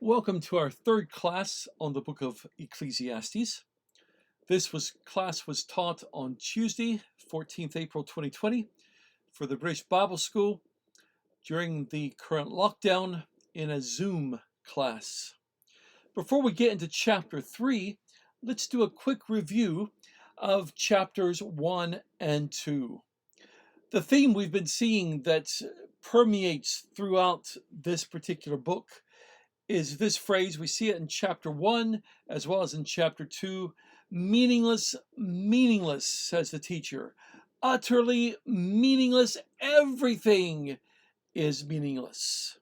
Welcome to our third class on the book of Ecclesiastes. Class was taught on Tuesday, 14th April 2020 for the British Bible School during the current lockdown in a Zoom class. Before we get into chapter 3, let's do a quick review of chapters 1 and 2. The theme we've been seeing that permeates throughout this particular book is this phrase. We see it in chapter 1 as well as in chapter 2. Meaningless, meaningless, says the teacher. Utterly meaningless. Everything is meaningless.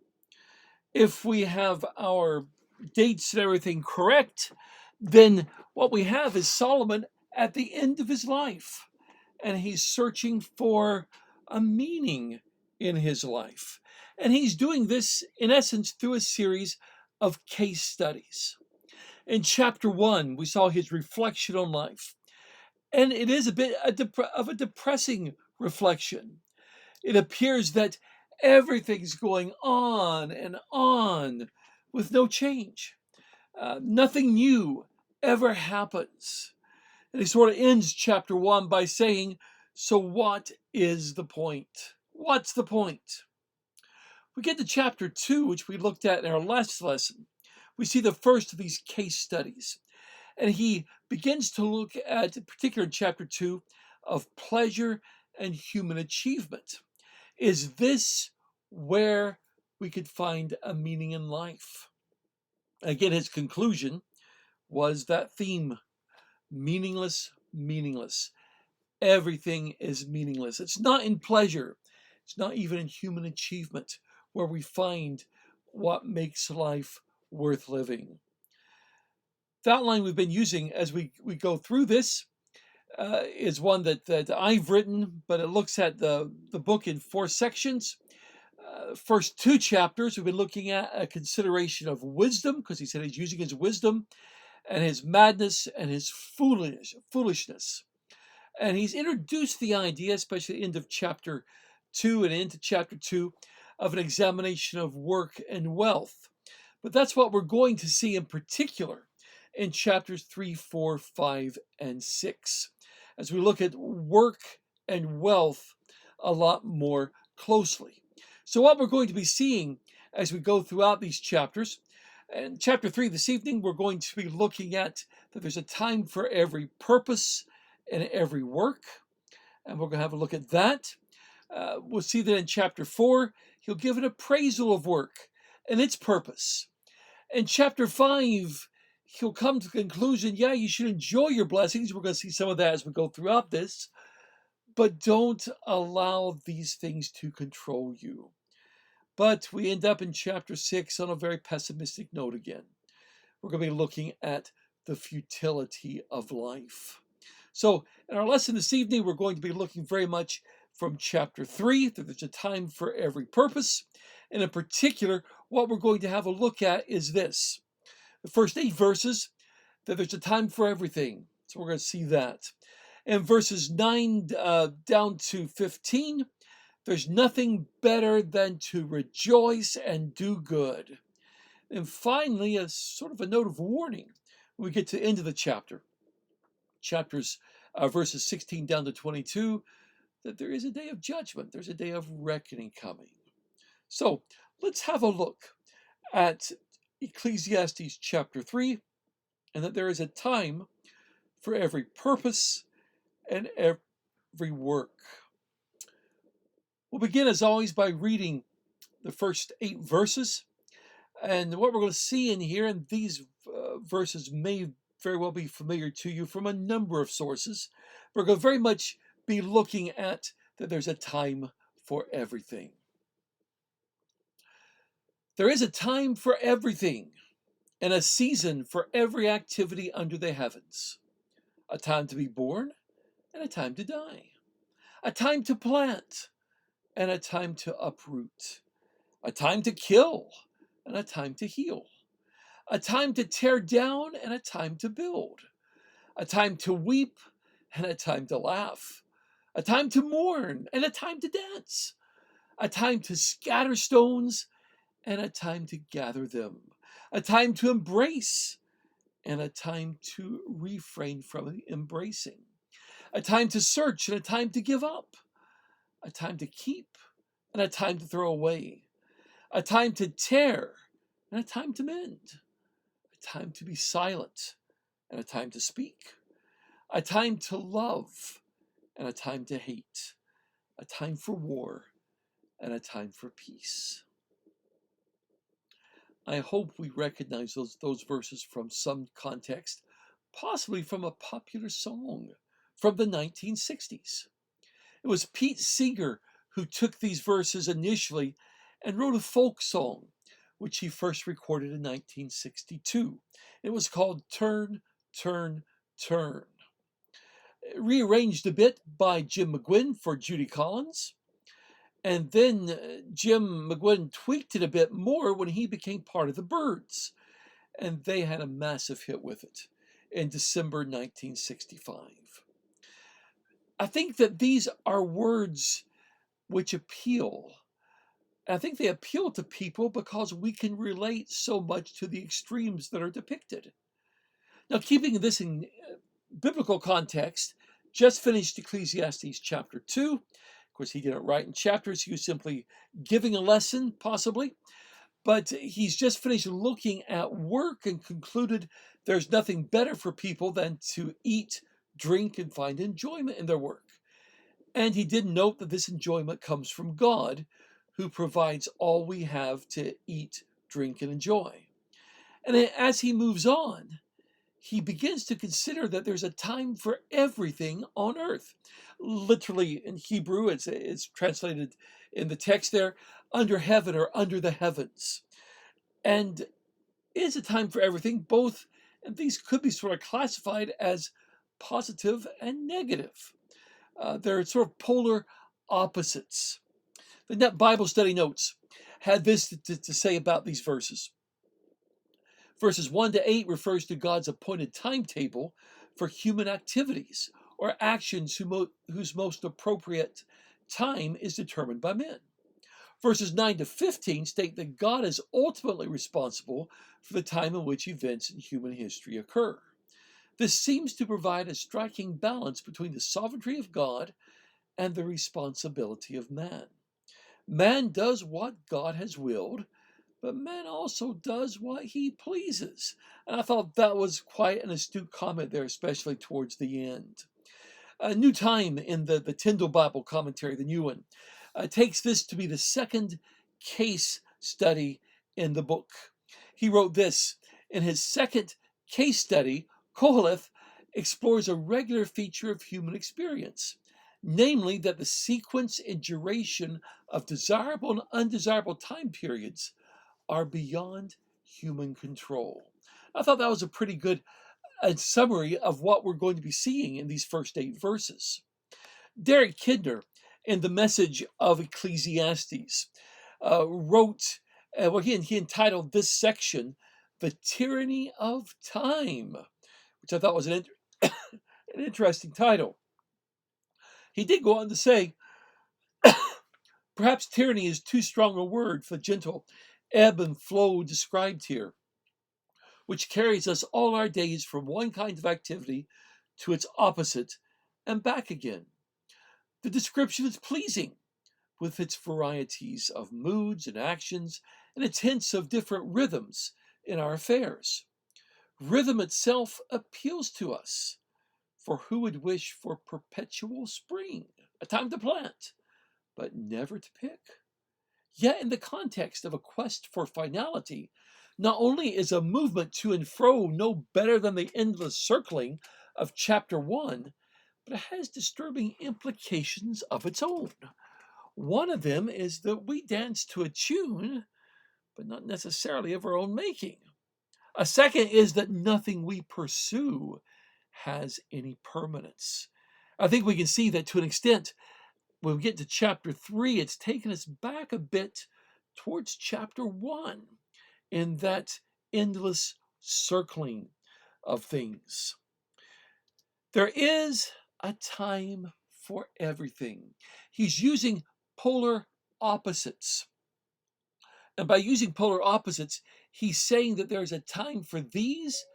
If we have our dates and everything correct, then what we have is Solomon at the end of his life, and he's searching for a meaning in his life. And he's doing this, in essence, through a series of case studies. In chapter 1, we saw his reflection on life, and it is a bit of a depressing reflection. It appears that everything's going on and on with no change. Nothing new ever happens. And he sort of ends chapter 1 by saying, so what is the point? What's the point? We get to chapter 2, which we looked at in our last lesson. We see the first of these case studies. And he begins to look at, in particular in chapter 2, of pleasure and human achievement. Is this where we could find a meaning in life? Again, his conclusion was that theme: meaningless, meaningless. Everything is meaningless. It's not in pleasure. It's not even in human achievement where we find what makes life worth living. The outline we've been using as we go through this is one that I've written, but it looks at the book in 4 sections. First 2 chapters, we've been looking at a consideration of wisdom, because he said he's using his wisdom and his madness and his foolishness. And he's introduced the idea, especially at the end of chapter 2 and into chapter 2, of an examination of work and wealth. But that's what we're going to see in particular in chapters 3, 4, 5, and 6, as we look at work and wealth a lot more closely. So what we're going to be seeing as we go throughout these chapters, in chapter 3 this evening, we're going to be looking at that there's a time for every purpose and every work, and we're going to have a look at that. We'll see that in chapter 4, he'll give an appraisal of work and its purpose. In chapter 5, he'll come to the conclusion, yeah, you should enjoy your blessings. We're going to see some of that as we go throughout this, but don't allow these things to control you. But we end up in chapter 6 on a very pessimistic note again. We're going to be looking at the futility of life. So in our lesson this evening, we're going to be looking very much from chapter 3, that there's a time for every purpose. And in particular, what we're going to have a look at is this. The first 8 verses, that there's a time for everything. So we're going to see that. And verses 9 down to 15, there's nothing better than to rejoice and do good. And finally, a sort of a note of warning when we get to the end of the chapter. Verses 16 down to 22, that there is a day of judgment. There's a day of reckoning coming. So let's have a look at Ecclesiastes chapter 3, and that there is a time for every purpose and every work. We'll begin, as always, by reading the first 8 verses. And what we're going to see in here, and these verses may very well be familiar to you from a number of sources, we're going to very much be looking at that there's a time for everything. There is a time for everything, and a season for every activity under the heavens. A time to be born and a time to die. A time to plant and a time to uproot. A time to kill and a time to heal. A time to tear down and a time to build. A time to weep and a time to laugh. A time to mourn and a time to dance. A time to scatter stones and a time to gather them. a time to embrace, and a time to refrain from embracing, a time to search and a time to give up, a time to keep and a time to throw away, a time to tear and a time to mend, a time to be silent and a time to speak, a time to love and a time to hate, a time for war and a time for peace. I hope we recognize those verses from some context, possibly from a popular song from the 1960s. It was Pete Seeger who took these verses initially and wrote a folk song, which he first recorded in 1962. It was called Turn, Turn, Turn. Rearranged a bit by Jim McGuinn for Judy Collins. And then Jim McGuinn tweaked it a bit more when he became part of the Byrds. And they had a massive hit with it in December 1965. I think that these are words which appeal. I think they appeal to people because we can relate so much to the extremes that are depicted. Now, keeping this in biblical context, just finished Ecclesiastes chapter 2. Of course, he didn't write in chapters. He was simply giving a lesson, possibly. But he's just finished looking at work and concluded there's nothing better for people than to eat, drink, and find enjoyment in their work. And he did note that this enjoyment comes from God, who provides all we have to eat, drink, and enjoy. And as he moves on, he begins to consider that there's a time for everything on earth. Literally in Hebrew, it's translated in the text there, under heaven or under the heavens. And it is a time for everything, both, and these could be sort of classified as positive and negative. They're sort of polar opposites. The Net Bible Study Notes had this to say about these verses. Verses 1 to 8 refers to God's appointed timetable for human activities or actions whose most appropriate time is determined by men. Verses 9 to 15 state that God is ultimately responsible for the time in which events in human history occur. This seems to provide a striking balance between the sovereignty of God and the responsibility of man. Man does what God has willed, but man also does what he pleases. And I thought that was quite an astute comment there, especially towards the end. New Time in the Tyndale Bible commentary, the new one, takes this to be the second case study in the book. He wrote this: in his second case study, Koheleth explores a regular feature of human experience, namely that the sequence and duration of desirable and undesirable time periods are beyond human control. I thought that was a pretty good summary of what we're going to be seeing in these first 8 verses. Derek Kidner, in the Message of Ecclesiastes, wrote, he entitled this section, The Tyranny of Time, which I thought was an interesting title. He did go on to say, perhaps tyranny is too strong a word for the gentle ebb and flow described here, which carries us all our days from one kind of activity to its opposite and back again. The description is pleasing, with its varieties of moods and actions and its hints of different rhythms in our affairs. Rhythm itself appeals to us, for who would wish for perpetual spring, a time to plant, but never to pick? Yet in the context of a quest for finality, not only is a movement to and fro no better than the endless circling of chapter 1, but it has disturbing implications of its own. One of them is that we dance to a tune, but not necessarily of our own making. A second is that nothing we pursue has any permanence. I think we can see that to an extent. When we get to chapter 3, it's taken us back a bit towards chapter 1 in that endless circling of things. There is a time for everything. He's using polar opposites. And by using polar opposites, he's saying that there's a time for these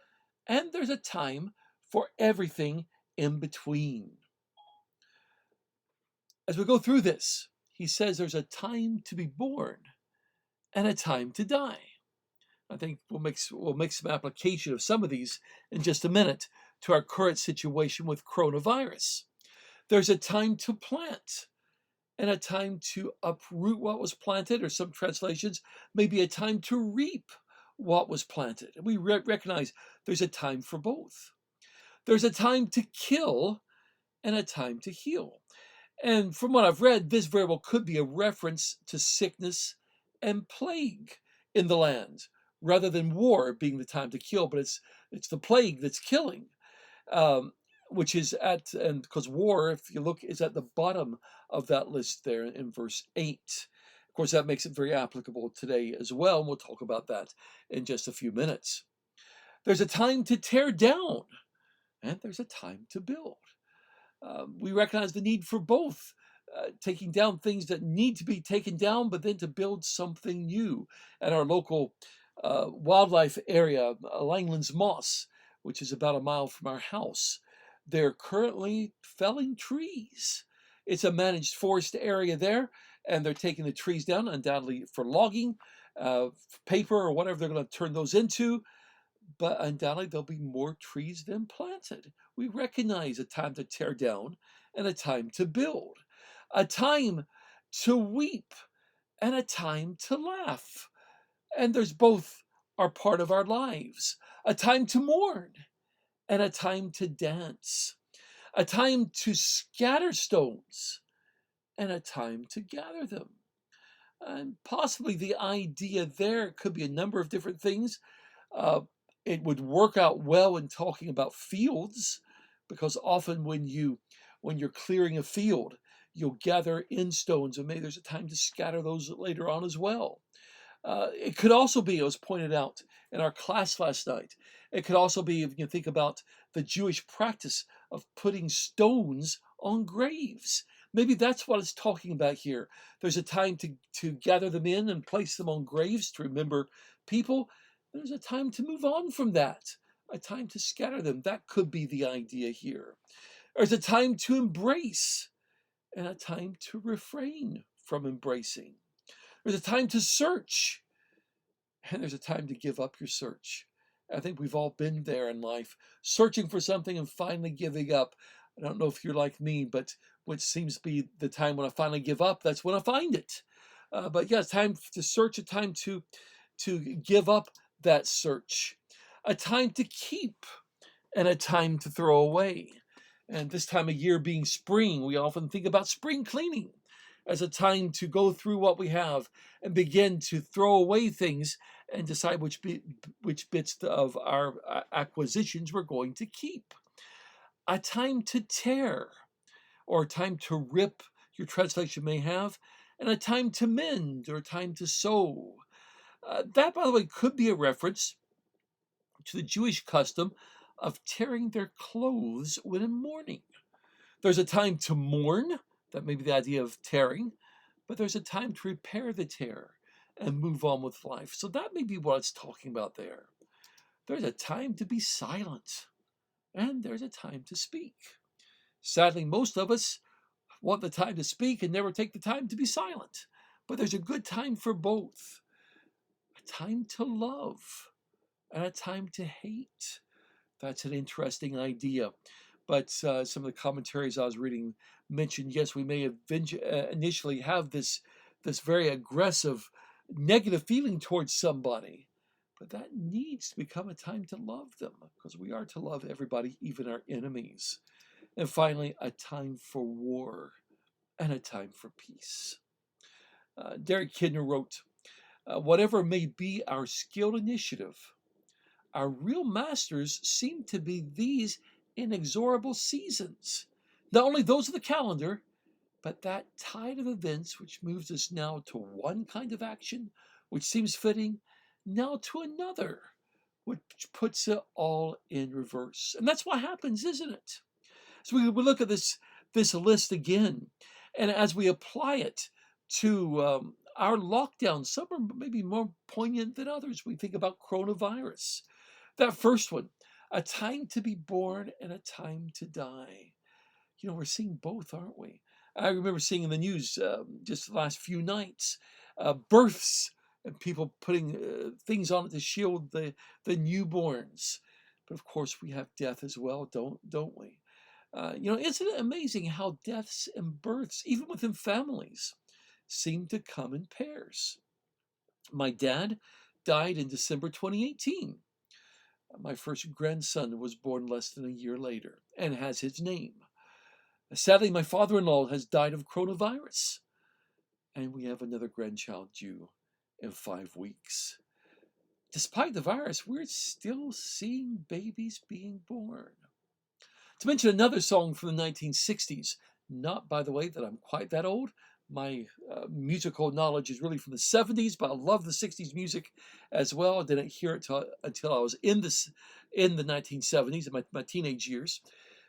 and there's a time for everything in between. As we go through this, he says there's a time to be born and a time to die. I think we'll make some application of some of these in just a minute to our current situation with coronavirus. There's a time to plant and a time to uproot what was planted, or some translations, maybe a time to reap what was planted. And we recognize there's a time for both. There's a time to kill and a time to heal. And from what I've read, this very well could be a reference to sickness and plague in the land, rather than war being the time to kill, but it's the plague that's killing, which is and because war, if you look, is at the bottom of that list there in verse 8. Of course, that makes it very applicable today as well, and we'll talk about that in just a few minutes. There's a time to tear down, and there's a time to build. We recognize the need for both, taking down things that need to be taken down, but then to build something new. At our local wildlife area, Langlands Moss, which is about a mile from our house, they're currently felling trees. It's a managed forest area there, and they're taking the trees down, undoubtedly for logging, paper, or whatever they're going to turn those into. But undoubtedly there'll be more trees than planted. We recognize a time to tear down and a time to build, a time to weep and a time to laugh. And there's both are part of our lives, a time to mourn and a time to dance, a time to scatter stones and a time to gather them. And possibly the idea there could be a number of different things. It would work out well in talking about fields, because often when you're clearing a field, you'll gather in stones, and maybe there's a time to scatter those later on as well. It could also be, as pointed out in our class last night, it could also be, if you think about the Jewish practice of putting stones on graves. Maybe that's what it's talking about here. There's a time to gather them in and place them on graves to remember people. There's a time to move on from that, a time to scatter them. That could be the idea here. There's a time to embrace and a time to refrain from embracing. There's a time to search and there's a time to give up your search. I think we've all been there in life, searching for something and finally giving up. I don't know if you're like me, but what seems to be the time when I finally give up, that's when I find it. But yeah, it's time to search, a time to give up that search, a time to keep and a time to throw away. And this time of year being spring, we often think about spring cleaning as a time to go through what we have and begin to throw away things and decide which bits of our acquisitions we're going to keep. A time to tear, or a time to rip, your translation may have, and a time to mend, or a time to sew. That, by the way, could be a reference to the Jewish custom of tearing their clothes when in mourning. There's a time to mourn, that may be the idea of tearing, but there's a time to repair the tear and move on with life. So that may be what it's talking about there. There's a time to be silent, and there's a time to speak. Sadly, most of us want the time to speak and never take the time to be silent. But there's a good time for both. A time to love and a time to hate. That's an interesting idea. But some of the commentaries I was reading mentioned, yes, we may initially have this very aggressive, negative feeling towards somebody. But that needs to become a time to love them, because we are to love everybody, even our enemies. And finally, a time for war and a time for peace. Derek Kidner wrote, whatever may be our skilled initiative, our real masters seem to be these inexorable seasons. Not only those of the calendar, but that tide of events which moves us now to one kind of action, which seems fitting, now to another, which puts it all in reverse. And that's what happens, isn't it? So we look at this list again, and as we apply it to our lockdowns, some are maybe more poignant than others. We think about coronavirus. That first one, a time to be born and a time to die. We're seeing both, aren't we? I remember seeing in the news just the last few nights births and people putting things on it to shield the newborns. But of course, we have death as well, don't we? Isn't it amazing how deaths and births, even within families, seem to come in pairs? My dad died in December 2018. My first grandson was born less than a year later and has his name. Sadly, my father-in-law has died of coronavirus, and we have another grandchild due in 5 weeks. Despite the virus, we're still seeing babies being born. To mention another song from the 1960s, not, by the way, that I'm quite that old. My musical knowledge is really from the 70s, but I love the 60s music as well. I didn't hear it until I was in the 1970s, in my teenage years.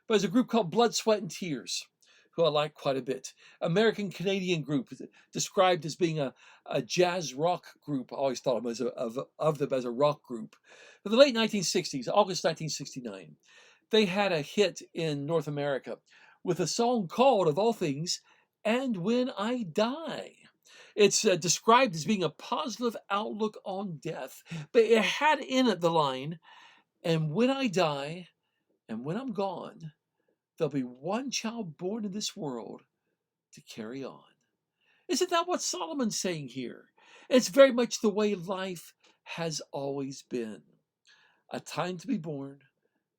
But there's a group called Blood, Sweat, and Tears, who I like quite a bit. American-Canadian group, described as being a jazz rock group. I always thought of them as a rock group. In the late 1960s, August 1969, they had a hit in North America with a song called, of all things, "And When I Die." It's described as being a positive outlook on death, but it had in it the line, "And when I die, and when I'm gone, there'll be one child born in this world to carry on." Isn't that what Solomon's saying here? It's very much the way life has always been. A time to be born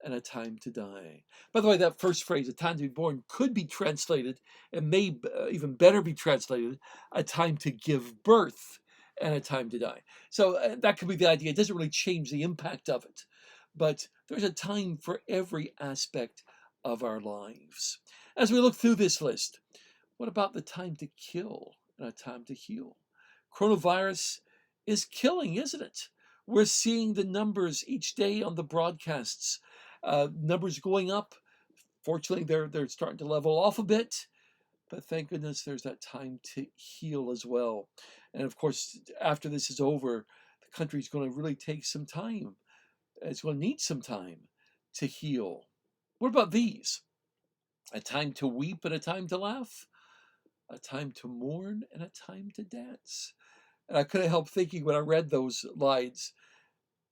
and a time to die. By the way, that first phrase, "a time to be born," could be translated, and may even better be translated, "a time to give birth and a time to die." So that could be the idea. It doesn't really change the impact of it, but there's a time for every aspect of our lives. As we look through this list, what about the time to kill and a time to heal? Coronavirus is killing, isn't it? We're seeing the numbers each day on the broadcasts. Numbers going up. Fortunately, they're starting to level off a bit, but thank goodness there's that time to heal as well. And of course, after this is over, the country's going to really take some time. It's going to need some time to heal. What about these? A time to weep and a time to laugh, a time to mourn and a time to dance. And I couldn't help thinking when I read those lines,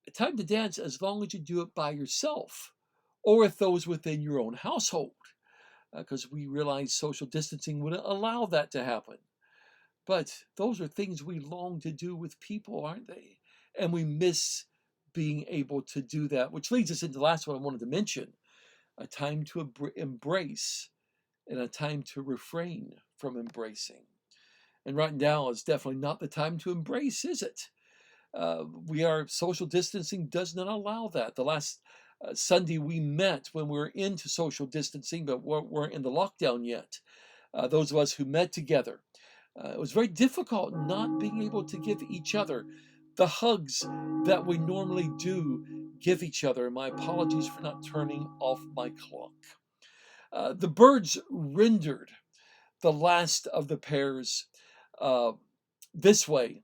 a time to dance as long as you do it by yourself or with those within your own household, because we realize social distancing wouldn't allow that to happen. But those are things we long to do with people, aren't they? And we miss being able to do that, which leads us into the last one I wanted to mention, a time to embrace and a time to refrain from embracing. And right now is definitely not the time to embrace, is it? Social distancing does not allow that. The last Sunday we met when we were into social distancing, but weren't in the lockdown yet. Those of us who met together, it was very difficult not being able to give each other the hugs that we normally do give each other. And my apologies for not turning off my clock. The birds rendered the last of the pairs uh, this way.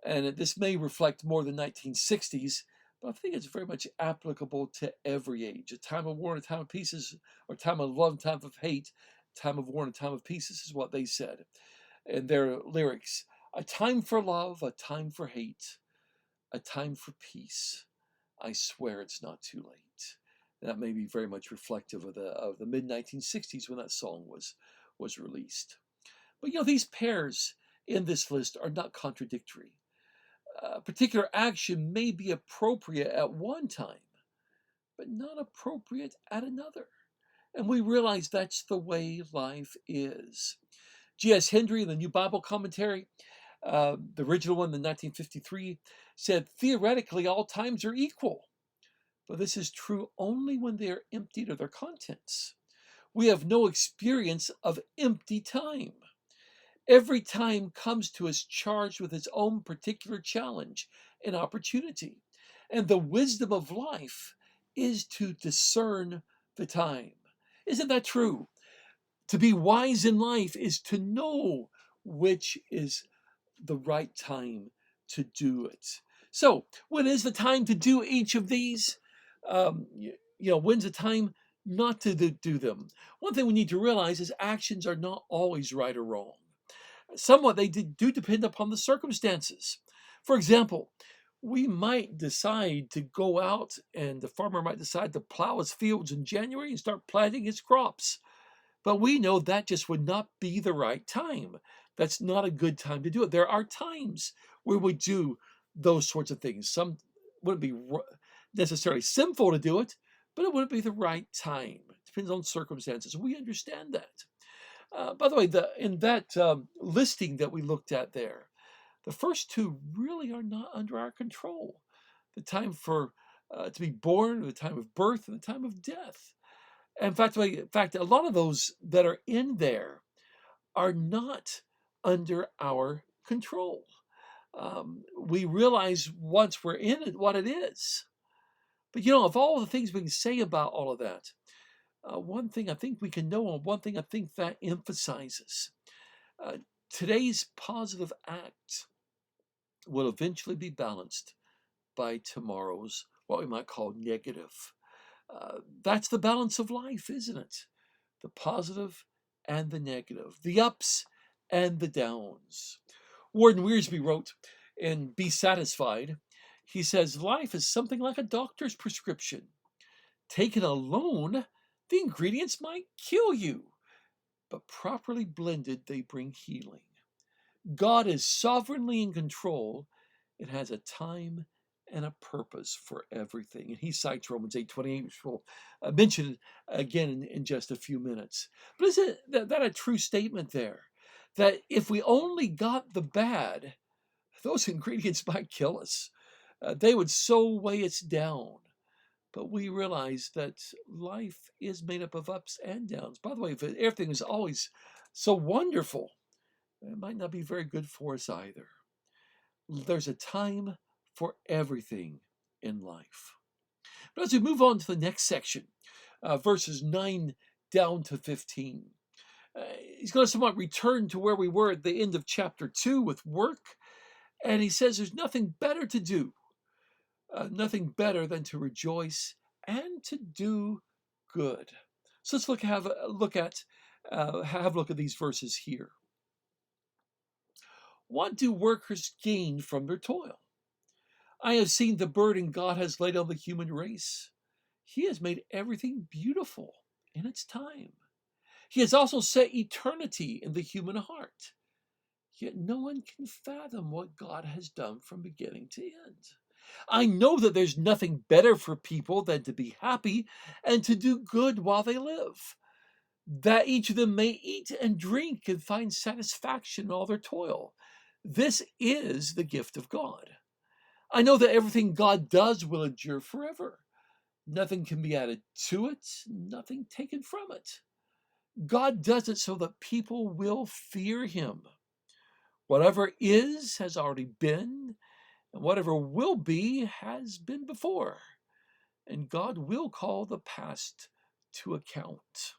And this may reflect more the 1960s, but I think it's very much applicable to every age. A time of war and a time of peace, or time of love and time of hate. Time of war and a time of peace is what they said in their lyrics. A time for love, a time for hate, a time for peace. I swear it's not too late. That may be very much reflective of the mid 1960s when that song was released. But these pairs in this list are not contradictory. A particular action may be appropriate at one time, but not appropriate at another. And we realize that's the way life is. G.S. Hendry, in the New Bible Commentary, the original one, the 1953, said, "Theoretically, all times are equal, but this is true only when they are emptied of their contents. We have no experience of empty time. Every time comes to us charged with its own particular challenge and opportunity. And the wisdom of life is to discern the time." Isn't that true? To be wise in life is to know which is the right time to do it. So, when is the time to do each of these? When's the time not to do them? One thing we need to realize is actions are not always right or wrong. Somewhat they do depend upon the circumstances. For example, we might decide to go out and the farmer might decide to plow his fields in January and start planting his crops. But we know that just would not be the right time. That's not a good time to do it. There are times where we do those sorts of things. Some wouldn't be necessarily sinful to do it, but it wouldn't be the right time. It depends on circumstances. We understand that. By the way, in that listing that we looked at there, the first two really are not under our control. The time for to be born, the time of birth, and the time of death. In fact, a lot of those that are in there are not under our control. We realize once we're in it what it is. But of all the things we can say about all of that, one thing I think we can know, and one thing I think that emphasizes, today's positive act will eventually be balanced by tomorrow's, what we might call negative. That's the balance of life, isn't it? The positive and the negative, the ups and the downs. Warden Wiersbe wrote in Be Satisfied, he says, life is something like a doctor's prescription. Taken alone, the ingredients might kill you, but properly blended, they bring healing. God is sovereignly in control. It has a time and a purpose for everything. And he cites Romans 8:28, which we'll mention again in just a few minutes. But isn't that a true statement there? That if we only got the bad, those ingredients might kill us. They would so weigh us down. But we realize that life is made up of ups and downs. By the way, if everything is always so wonderful, it might not be very good for us either. There's a time for everything in life. But as we move on to the next section, verses 9 down to 15, he's going to somewhat return to where we were at the end of chapter 2 with work. And he says there's nothing better to do, nothing better than to rejoice and to do good. So let's have a look at these verses here. What do workers gain from their toil? I have seen the burden God has laid on the human race. He has made everything beautiful in its time. He has also set eternity in the human heart. Yet no one can fathom what God has done from beginning to end. I know that there's nothing better for people than to be happy and to do good while they live, that each of them may eat and drink and find satisfaction in all their toil. This is the gift of God. I know that everything God does will endure forever. Nothing can be added to it, nothing taken from it. God does it so that people will fear him. Whatever is has already been, and whatever will be has been before. And God will call the past to account.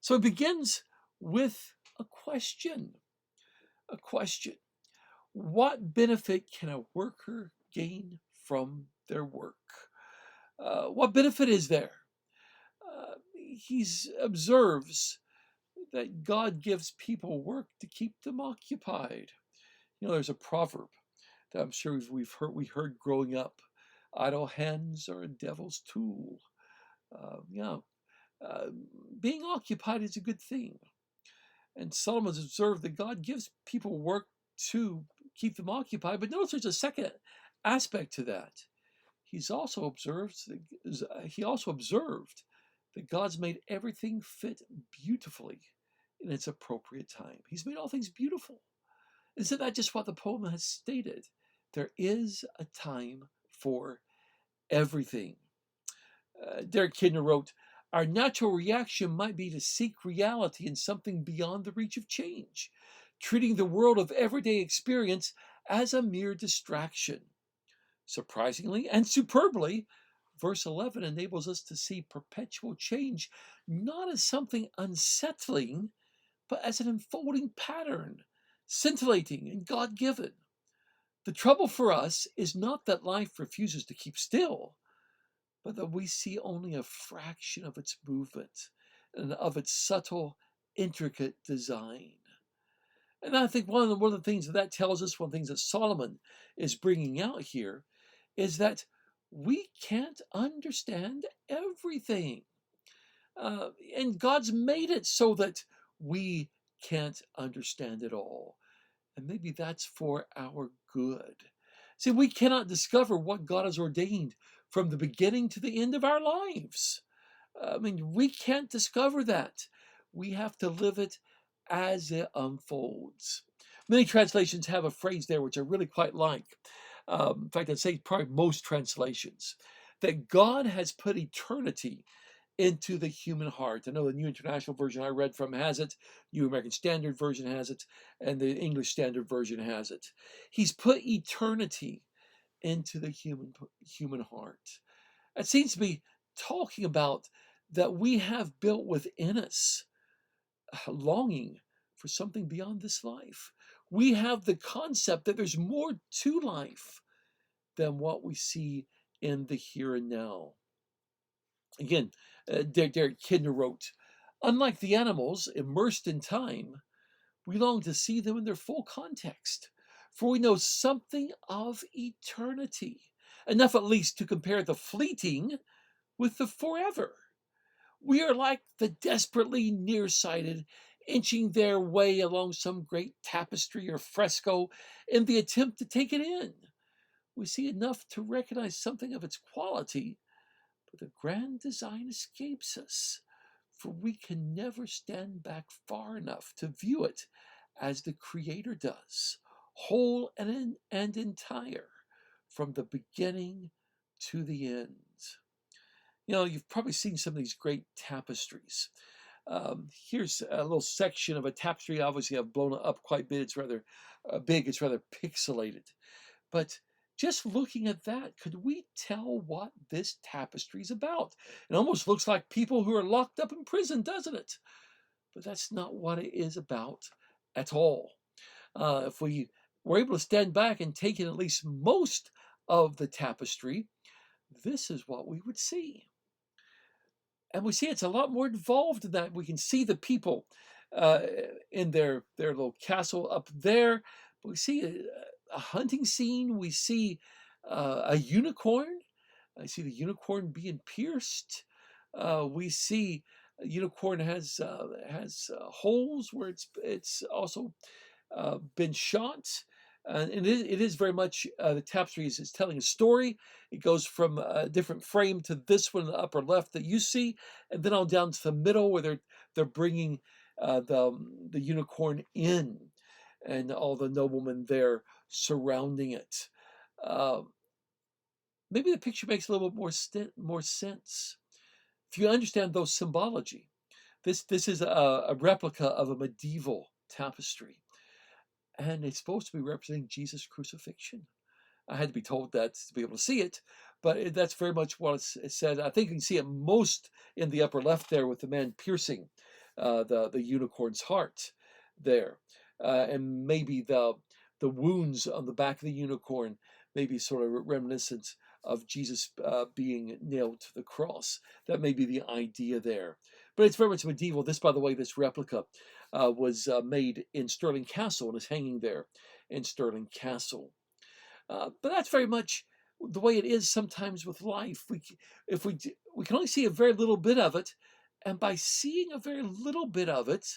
So it begins with a question. A question. What benefit can a worker gain from their work? What benefit is there? He observes that God gives people work to keep them occupied. There's a proverb that I'm sure we heard growing up: "Idle hands are a devil's tool." Being occupied is a good thing, and Solomon's observed that God gives people work to keep them occupied. But notice there's a second aspect to that. He also observed that God's made everything fit beautifully in its appropriate time. He's made all things beautiful. Isn't that just what the poem has stated? There is a time for everything. Derek Kidner wrote, our natural reaction might be to seek reality in something beyond the reach of change, treating the world of everyday experience as a mere distraction. Surprisingly and superbly, verse 11 enables us to see perpetual change not as something unsettling, but as an unfolding pattern scintillating and God-given. The trouble for us is not that life refuses to keep still, but that we see only a fraction of its movement and of its subtle, intricate design. And I think one of the things that tells us, one of the things that Solomon is bringing out here, is that we can't understand everything. And God's made it so that we can't understand it all. And maybe that's for our good. See, we cannot discover what God has ordained from the beginning to the end of our lives. I mean, we can't discover that. We have to live it as it unfolds. Many translations have a phrase there which I really quite like. In fact, I'd say probably most translations, that God has put eternity into the human heart. I know the New International Version I read from has it, New American Standard Version has it, and the English Standard Version has it. He's put eternity into the human heart. It seems to be talking about that we have built within us a longing for something beyond this life. We have the concept that there's more to life than what we see in the here and now. Again, Derek Kidner wrote, unlike the animals immersed in time, we long to see them in their full context, for we know something of eternity, enough at least to compare the fleeting with the forever. We are like the desperately nearsighted, inching their way along some great tapestry or fresco in the attempt to take it in. We see enough to recognize something of its quality, but the grand design escapes us, for we can never stand back far enough to view it as the Creator does, whole and entire, from the beginning to the end. You know, you've probably seen some of these great tapestries. Here's a little section of a tapestry. Obviously, I've blown it up quite a bit. It's rather big. It's rather pixelated. But just looking at that, could we tell what this tapestry is about? It almost looks like people who are locked up in prison, doesn't it? But that's not what it is about at all. If we were able to stand back and take in at least most of the tapestry, this is what we would see. And we see it's a lot more involved than that. We can see the people in their little castle up there. We see a hunting scene. We see a unicorn. I see the unicorn being pierced. We see a unicorn has holes where it's also been shot. And it is very much the tapestry is telling a story. It goes from a different frame to this one in the upper left that you see, and then on down to the middle where they're bringing the unicorn in, and all the noblemen there surrounding it. Maybe the picture makes a little bit more sense if you understand those symbology. This is a replica of a medieval tapestry. And it's supposed to be representing Jesus' crucifixion. I had to be told that to be able to see it, but that's very much what it said. I think you can see it most in the upper left there with the man piercing the unicorn's heart there. And maybe the wounds on the back of the unicorn may be sort of reminiscent of Jesus being nailed to the cross. That may be the idea there. But it's very much medieval. This, by the way, this replica was made in Stirling Castle and is hanging there in Stirling Castle. But that's very much the way it is sometimes with life. We can only see a very little bit of it, and by seeing a very little bit of it,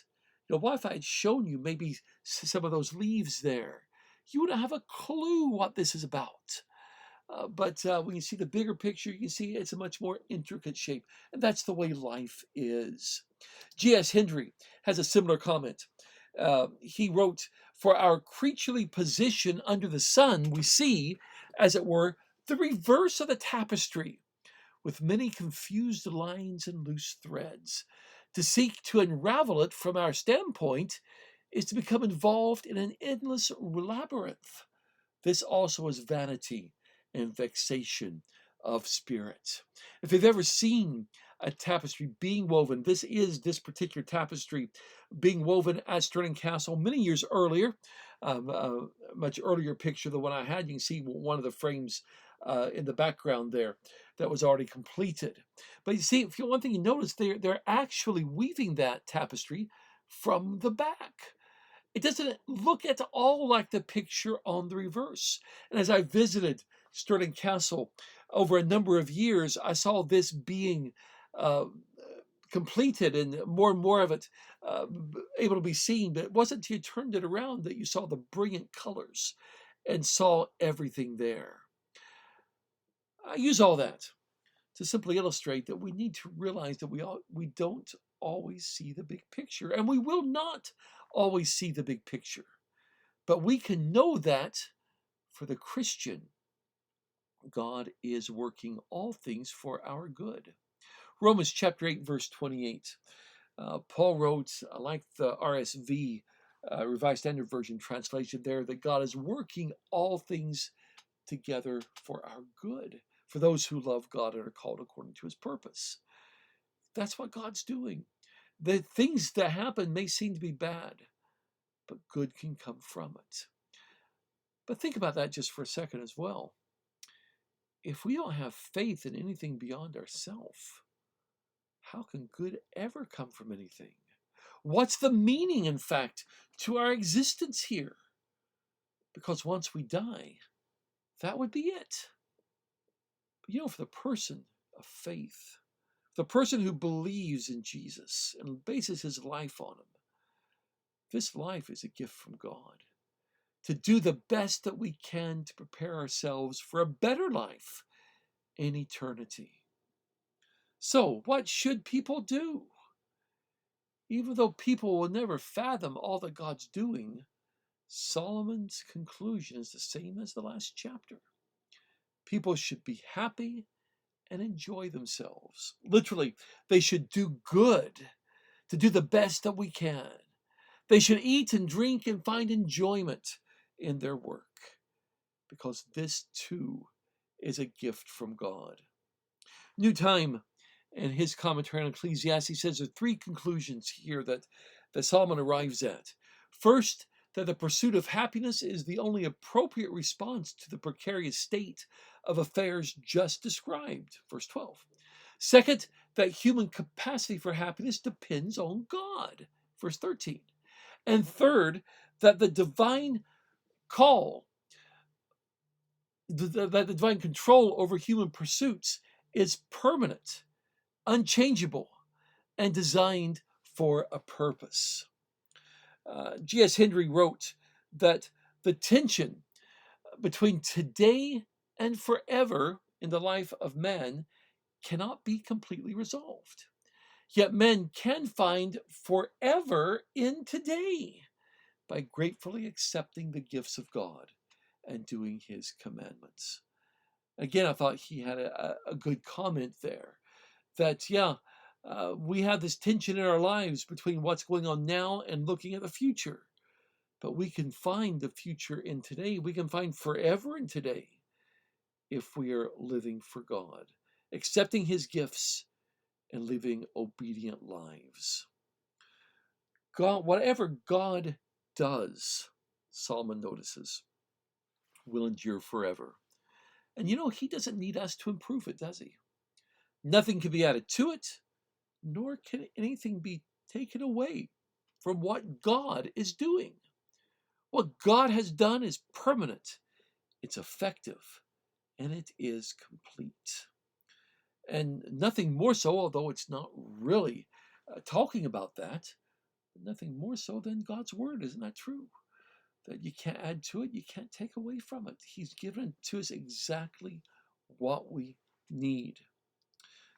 what if I had shown you maybe some of those leaves there? You wouldn't have a clue what this is about. But when you see the bigger picture, you can see it's a much more intricate shape. And that's the way life is. G.S. Hendry has a similar comment. He wrote, for our creaturely position under the sun, we see, as it were, the reverse of the tapestry, with many confused lines and loose threads. To seek to unravel it from our standpoint is to become involved in an endless labyrinth. This also is vanity and vexation of spirit. If you've ever seen a tapestry being woven, this is this particular tapestry being woven at Stirling Castle many years earlier. A much earlier picture than one I had. You can see one of the frames in the background there that was already completed. But you see, if you one thing you notice, they're actually weaving that tapestry from the back. It doesn't look at all like the picture on the reverse. And as I visited Stirling Castle over a number of years, I saw this being uh, completed and more of it uh, able to be seen. But it wasn't until you turned it around that you saw the brilliant colors and saw everything there. I use all that to simply illustrate that we need to realize that we don't always see the big picture, and we will not always see the big picture. But we can know that for the Christian, God is working all things for our good. Romans chapter 8, verse 28. Paul wrote, I like the RSV, Revised Standard Version translation there, that God is working all things together for our good, for those who love God and are called according to his purpose. That's what God's doing. The things that happen may seem to be bad, but good can come from it. But think about that just for a second as well. If we don't have faith in anything beyond ourselves, how can good ever come from anything? What's the meaning, in fact, to our existence here? Because once we die, that would be it. But for the person of faith, the person who believes in Jesus and bases his life on him, this life is a gift from God. To do the best that we can to prepare ourselves for a better life in eternity. So, what should people do? Even though people will never fathom all that God's doing, Solomon's conclusion is the same as the last chapter. People should be happy and enjoy themselves. Literally, they should do good to do the best that we can. They should eat and drink and find enjoyment in their work, because this too is a gift from God. New Time, in his commentary on Ecclesiastes, says there are three conclusions here that Solomon arrives at. First, that the pursuit of happiness is the only appropriate response to the precarious state of affairs just described, verse 12. Second, that human capacity for happiness depends on God, verse 13. And third, that the divine call, that the divine control over human pursuits is permanent, unchangeable, and designed for a purpose. G.S. Hendry wrote that the tension between today and forever in the life of man cannot be completely resolved. Yet men can find forever in today by gratefully accepting the gifts of God and doing his commandments. Again, I thought he had a good comment there that, we have this tension in our lives between what's going on now and looking at the future. But we can find the future in today. We can find forever in today if we are living for God, accepting his gifts and living obedient lives. God, whatever God does, Solomon notices, will endure forever. And he doesn't need us to improve it, does he? Nothing can be added to it, nor can anything be taken away from what God is doing. What God has done is permanent, it's effective, and it is complete. And nothing more so, although it's not really talking about that, nothing more so than God's word. Isn't that true? That you can't add to it, you can't take away from it. He's given to us exactly what we need.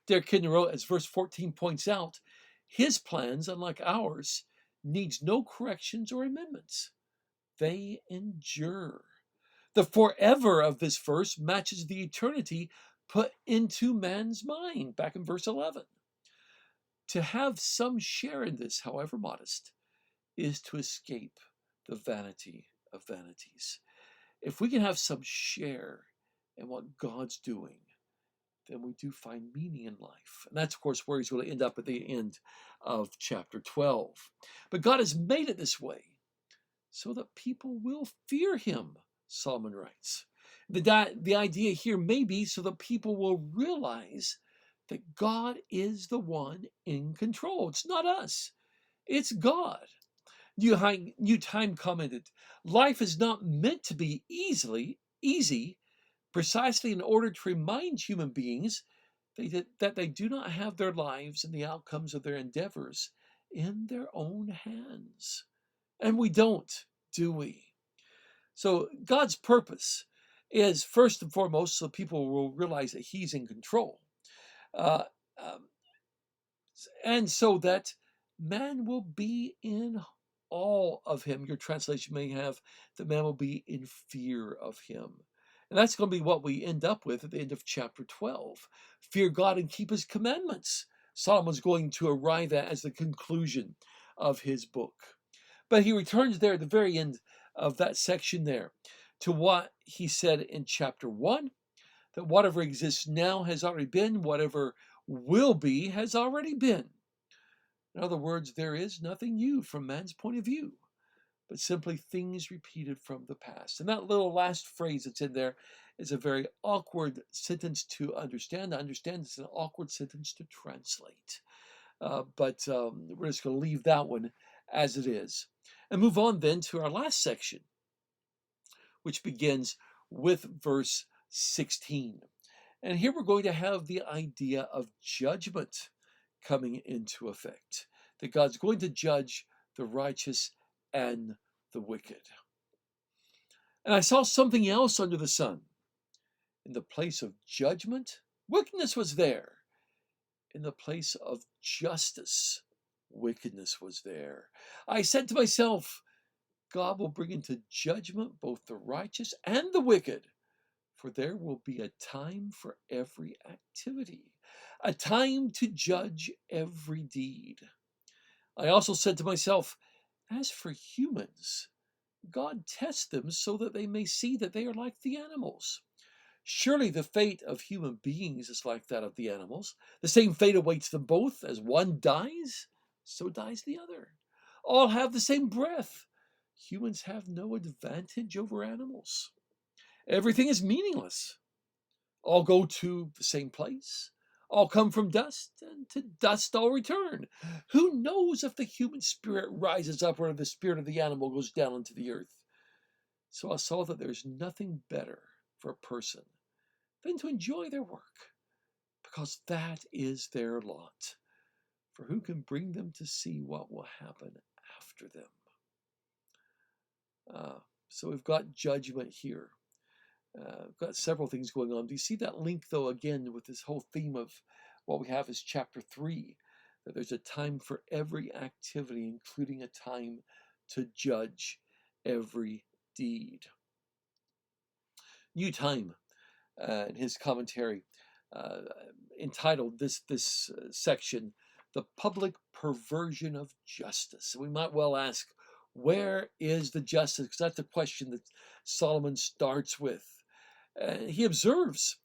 Derek Kidner wrote, as verse 14 points out, his plans, unlike ours, needs no corrections or amendments. They endure. The forever of this verse matches the eternity put into man's mind, back in verse 11. To have some share in this, however modest, is to escape the vanity of vanities. If we can have some share in what God's doing, then we do find meaning in life. And that's, of course, where he's going to end up at the end of chapter 12. But God has made it this way so that people will fear him, Solomon writes. The idea here may be so that people will realize that God is the one in control. It's not us, it's God. New Time commented, life is not meant to be easy, precisely in order to remind human beings that they do not have their lives and the outcomes of their endeavors in their own hands. And we don't, do we? So God's purpose is first and foremost so people will realize that he's in control. Uh, um, and so that man will be in awe of him. Your translation may have that man will be in fear of him. And that's going to be what we end up with at the end of chapter 12. Fear God and keep his commandments. Solomon's going to arrive at as the conclusion of his book. But he returns there at the very end of that section there to what he said in chapter 1, that whatever exists now has already been, whatever will be has already been. In other words, there is nothing new from man's point of view, but simply things repeated from the past. And that little last phrase that's in there is a very awkward sentence to understand. I understand it's an awkward sentence to translate. But we're just going to leave that one as it is. And move on then to our last section, which begins with verse 16. And here we're going to have the idea of judgment coming into effect, that God's going to judge the righteous and the wicked. And I saw something else under the sun. In the place of judgment, wickedness was there. In the place of justice, wickedness was there. I said to myself, God will bring into judgment both the righteous and the wicked, for there will be a time for every activity, a time to judge every deed. I also said to myself, as for humans, God tests them so that they may see that they are like the animals. Surely the fate of human beings is like that of the animals. The same fate awaits them both. As one dies, so dies the other. All have the same breath. Humans have no advantage over animals. Everything is meaningless. All go to the same place. All come from dust, and to dust all return. Who knows if the human spirit rises up or the spirit of the animal goes down into the earth? So I saw that there's nothing better for a person than to enjoy their work, because that is their lot. For who can bring them to see what will happen after them? So we've got judgment here. We've got several things going on. Do you see that link, though, again, with this whole theme of what we have is chapter 3, that there's a time for every activity, including a time to judge every deed. New Time, in his commentary, entitled this section, "The Public Perversion of Justice." We might well ask, where is the justice? Because that's the question that Solomon starts with. He observes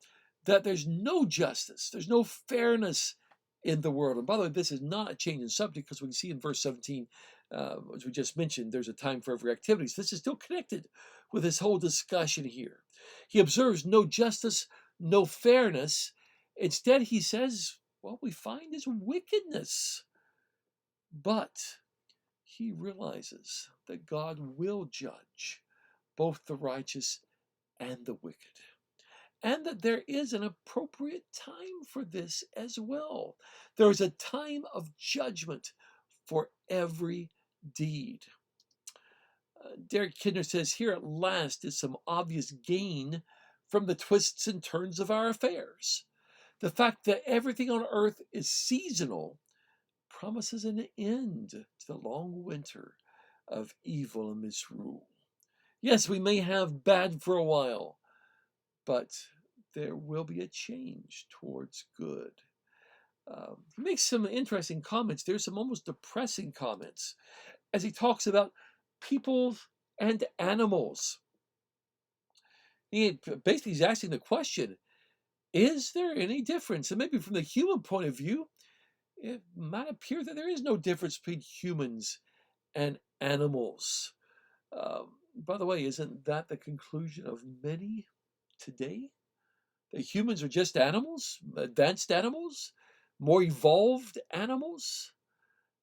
that there's no justice, there's no fairness in the world. And by the way, this is not a change in subject, because we can see in verse 17, as we just mentioned, there's a time for every activity. So this is still connected with this whole discussion here. He observes no justice, no fairness. Instead, he says, what we find is wickedness. But he realizes that God will judge both the righteous and the wicked, and that there is an appropriate time for this as well. There is a time of judgment for every deed. Derek Kidner says, here at last is some obvious gain from the twists and turns of our affairs. The fact that everything on earth is seasonal promises an end to the long winter of evil and misrule. Yes, we may have bad for a while, but there will be a change towards good. He makes some interesting comments. There's some almost depressing comments as he talks about people and animals. He's asking the question, Is there any difference? And maybe from the human point of view, it might appear that there is no difference between humans and animals. By the way, isn't that the conclusion of many today? That humans are just animals, advanced animals, more evolved animals?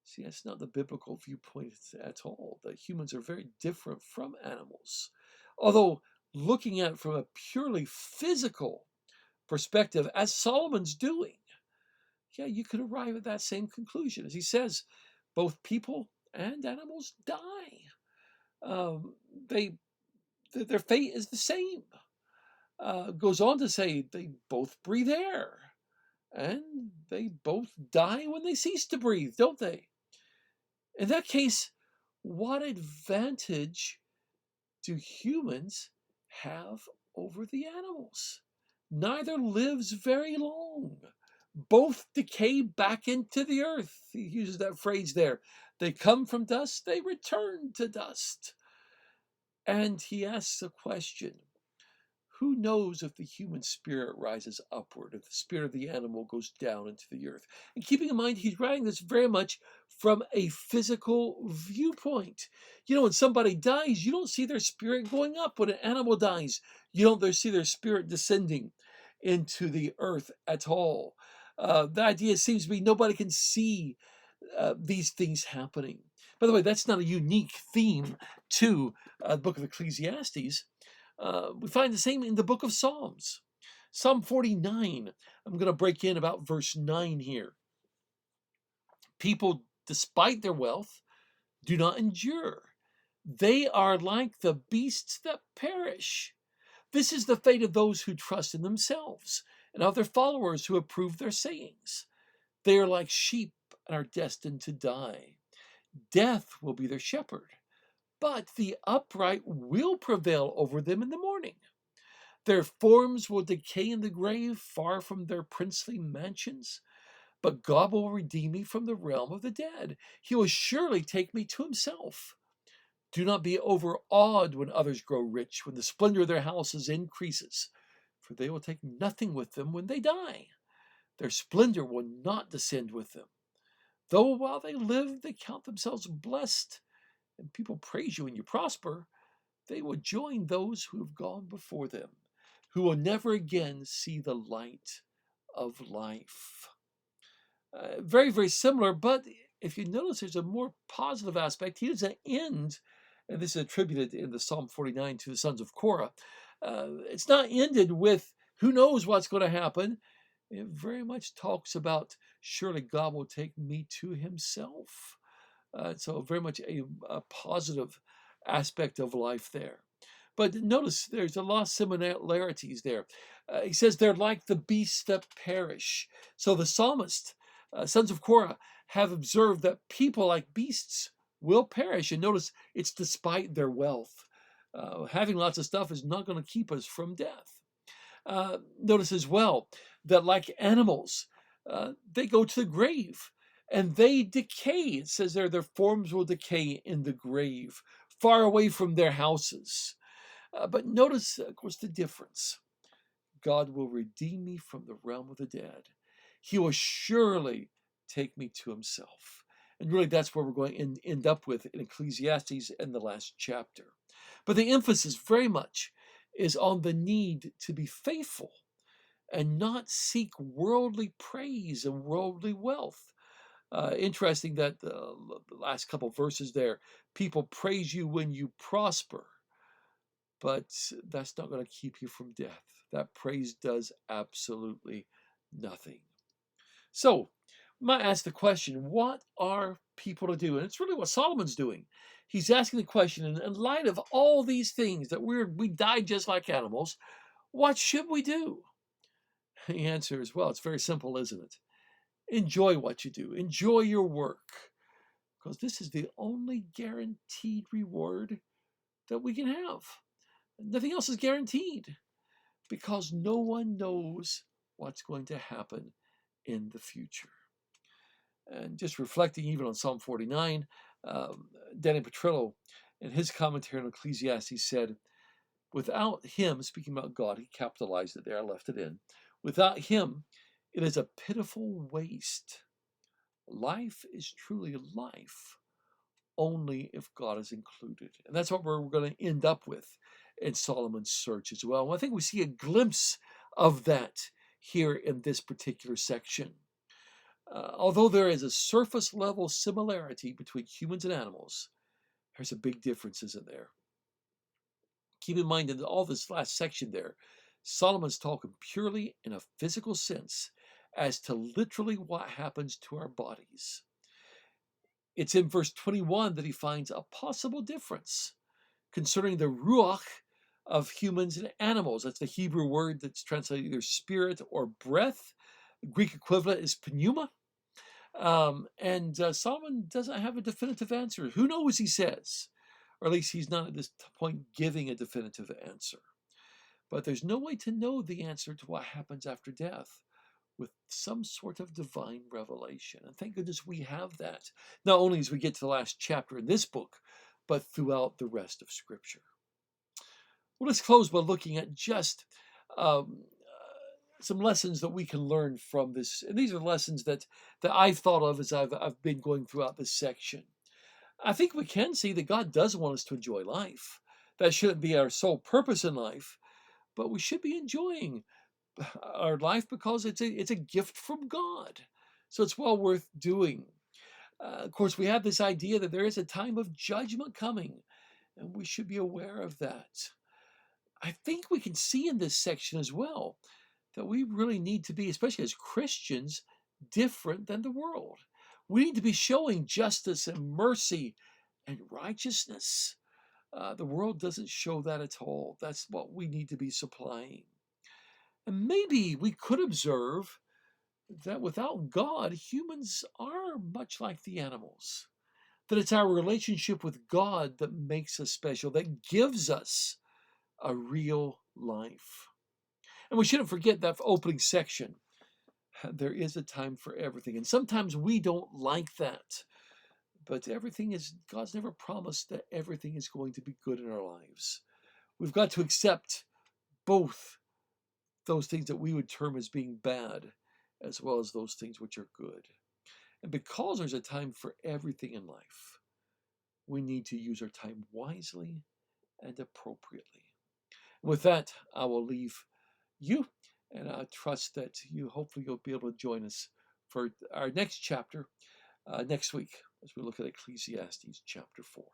See, that's not the biblical viewpoint at all. That humans are very different from animals. Although, looking at it from a purely physical perspective, as Solomon's doing, yeah, you could arrive at that same conclusion. As he says, both people and animals die. Um, they their fate is the same. Goes on to say they both breathe air, and they both die when they cease to breathe, don't they? In that case, what advantage do humans have over the animals? Neither lives very long. Both decay back into the earth. He uses that phrase there. They come from dust, they return to dust. And he asks a question. Who knows if the human spirit rises upward, if the spirit of the animal goes down into the earth? And keeping in mind, he's writing this very much from a physical viewpoint. You know, when somebody dies, you don't see their spirit going up. When an animal dies, you don't see their spirit descending into the earth at all. The idea seems to be nobody can see these things happening. By the way, that's not a unique theme to the book of Ecclesiastes. We find the same in the book of Psalms. Psalm 49, I'm going to break in about verse 9 here. People, despite their wealth, do not endure. They are like the beasts that perish. This is the fate of those who trust in themselves and of their followers who approve their sayings. They are like sheep and are destined to die. Death will be their shepherd, but the upright will prevail over them in the morning. Their forms will decay in the grave, far from their princely mansions. But God will redeem me from the realm of the dead. He will surely take me to himself. Do not be overawed when others grow rich, when the splendor of their houses increases, for they will take nothing with them when they die. Their splendor will not descend with them. Though while they live, they count themselves blessed, and people praise you when you prosper, they will join those who have gone before them, who will never again see the light of life. Very, very similar, but if you notice, there's a more positive aspect. He doesn't end, and this is attributed in the Psalm 49 to the sons of Korah. It's not ended with who knows what's going to happen. It very much talks about surely God will take me to himself. So very much a positive aspect of life there. But notice there's a lot of similarities there. He says they're like the beasts that perish. So the psalmist, sons of Korah, have observed that people like beasts will perish. And notice it's despite their wealth. Having lots of stuff is not going to keep us from death. Notice as well that like animals, they go to the grave and they decay. It says there their forms will decay in the grave, far away from their houses. But notice, of course, the difference. God will redeem me from the realm of the dead. He will surely take me to himself. And really, that's where we're going to end up with in Ecclesiastes in the last chapter. But the emphasis very much is on the need to be faithful and not seek worldly praise and worldly wealth. Interesting that the last couple verses there, people praise you when you prosper, but that's not going to keep you from death. That praise does absolutely nothing. So, I might ask the question, what are people to do? And it's really what Solomon's doing. He's asking the question, in light of all these things that we die just like animals, what should we do? The answer is, well, it's very simple, isn't it? Enjoy what you do. Enjoy your work. Because this is the only guaranteed reward that we can have. Nothing else is guaranteed. Because no one knows what's going to happen in the future. And just reflecting even on Psalm 49, Danny Petrillo, in his commentary on Ecclesiastes, said, Without him, speaking about God, he capitalized it there, I left it in. Without him, it is a pitiful waste. Life is truly life only if God is included. And that's what we're going to end up with in Solomon's search as well. And I think we see a glimpse of that here in this particular section. Although there is a surface level similarity between humans and animals, there's a big difference, isn't there? Keep in mind in all this last section there, Solomon's talking purely in a physical sense as to literally what happens to our bodies. It's in verse 21 that he finds a possible difference concerning the ruach of humans and animals. That's the Hebrew word that's translated either spirit or breath. The Greek equivalent is pneuma. Solomon doesn't have a definitive answer. Who knows, he says. Or at least he's not at this point giving a definitive answer. But there's no way to know the answer to what happens after death with some sort of divine revelation. And thank goodness we have that, not only as we get to the last chapter in this book, but throughout the rest of Scripture. Well, let's close by looking at just some lessons that we can learn from this. And these are lessons that I've thought of as I've been going throughout this section. I think we can see that God does want us to enjoy life. That shouldn't be our sole purpose in life, but we should be enjoying our life because it's a gift from God. So it's well worth doing. Of course, we have this idea that there is a time of judgment coming, and we should be aware of that. I think we can see in this section as well that we really need to be, especially as Christians, different than the world. We need to be showing justice and mercy and righteousness. The world doesn't show that at all. That's what we need to be supplying. And maybe we could observe that without God, humans are much like the animals. That it's our relationship with God that makes us special, that gives us a real life. And we shouldn't forget that opening section. There is a time for everything. And sometimes we don't like that. But God's never promised that everything is going to be good in our lives. We've got to accept both those things that we would term as being bad, as well as those things which are good. And because there's a time for everything in life, we need to use our time wisely and appropriately. With that, I will leave you, and I trust that hopefully you'll be able to join us for our next chapter next week as we look at Ecclesiastes chapter 4.